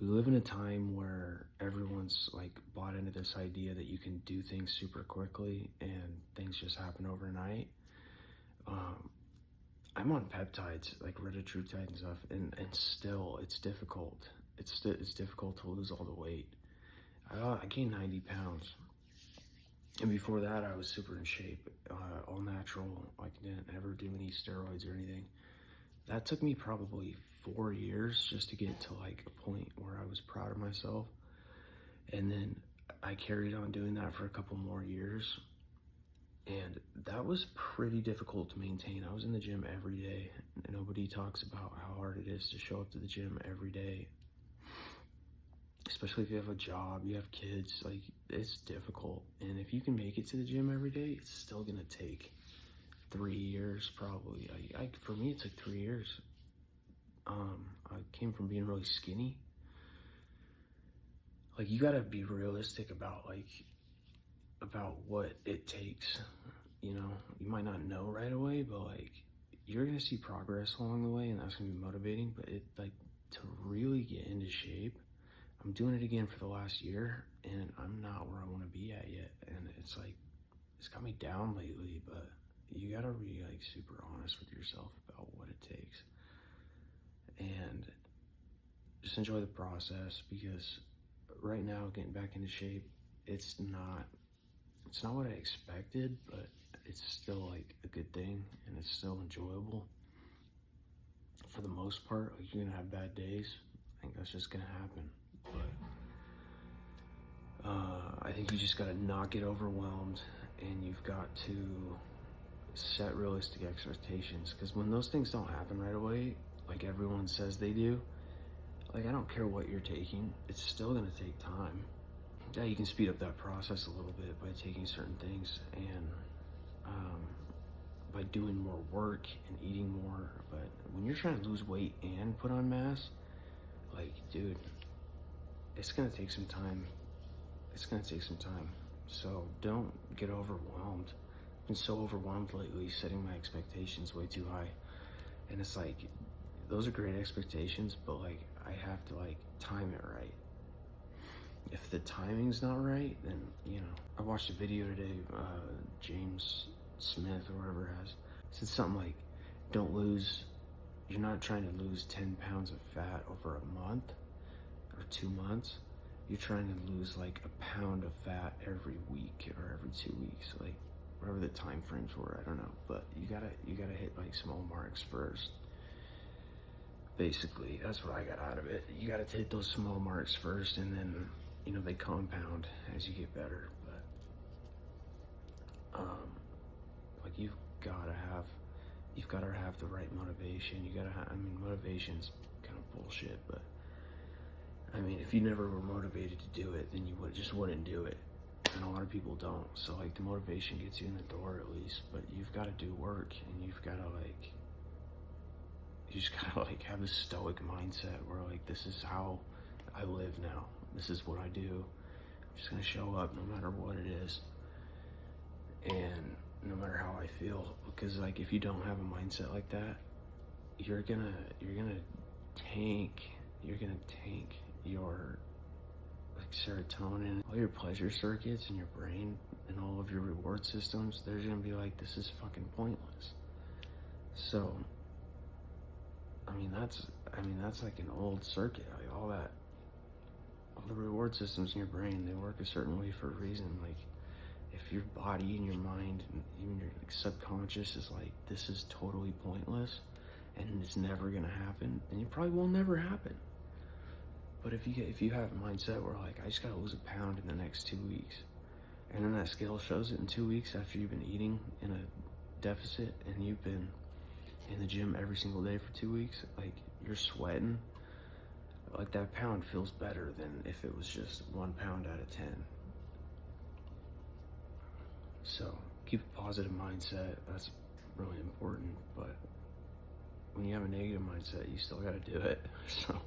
we live in a time where everyone's like bought into this idea that you can do things super quickly and things just happen overnight. Um, I'm on peptides like retatrutide and stuff, and still it's difficult. It's difficult to lose all the weight. I gained 90 pounds, and before that I was super in shape, all natural. Like didn't ever do any steroids or anything. That took me probably 4 years just to get to like a point where I was proud of myself. And then I carried on doing that for a couple more years. And that was pretty difficult to maintain. I was in the gym every day. Nobody talks about how hard it is to show up to the gym every day. Especially if you have a job, you have kids, like it's difficult. And if you can make it to the gym every day, it's still gonna take 3 years probably. For me, it took 3 years. I came from being really skinny. Like you gotta be realistic about what it takes. You know, you might not know right away, but like you're gonna see progress along the way, and that's gonna be motivating. But it like to really get into shape. I'm doing it again for the last year, and I'm not where I want to be at yet. And it's like it's got me down lately, but you gotta be like super honest with yourself about what it takes, and just enjoy the process, because right now getting back into shape, it's not what I expected, but it's still like a good thing, and it's still enjoyable for the most part. Like you're gonna have bad days. I think that's just gonna happen, but I think you just gotta not get overwhelmed, and you've got to set realistic expectations, because when those things don't happen right away, like everyone says they do, like I don't care what you're taking, it's still gonna take time. Yeah, you can speed up that process a little bit by taking certain things and by doing more work and eating more. But when you're trying to lose weight and put on mass, like, dude, it's gonna take some time. It's gonna take some time. So don't get overwhelmed. I've been so overwhelmed lately, setting my expectations way too high. And it's like, those are great expectations, but like, I have to like time it right. If the timing's not right, then, you know, I watched a video today, James Smith or whatever it has, said something like, you're not trying to lose 10 pounds of fat over a month or 2 months. You're trying to lose like a pound of fat every week or every 2 weeks, like whatever the time frames were, I don't know. But you gotta hit like small marks first. Basically, that's what I got out of it. You gotta hit those small marks first, and then, you know, they compound as you get better. But like you've gotta have the right motivation. I mean, motivation's kind of bullshit, but I mean, if you never were motivated to do it, then you just wouldn't do it. And a lot of people don't. So like the motivation gets you in the door at least, but you've got to do work, and you just gotta like have a stoic mindset where like, this is how I live now. This is what I do. I'm just gonna show up no matter what it is, and no matter how I feel. Because like if you don't have a mindset like that, you're gonna tank your like serotonin, all your pleasure circuits in your brain, and all of your reward systems. They're gonna be like, this is fucking pointless. So I mean that's like an old circuit. Like all the reward systems in your brain, they work a certain way for a reason. Like if your body and your mind and even your subconscious is like, this is totally pointless and it's never gonna happen, then it probably will never happen. But if you have a mindset where like, I just gotta lose a pound in the next 2 weeks, and then that scale shows it in 2 weeks after you've been eating in a deficit and you've been in the gym every single day for 2 weeks, like you're sweating, like that pound feels better than if it was just 1 pound out of 10. So keep a positive mindset. That's really important. But when you have a negative mindset, you still got to do it. So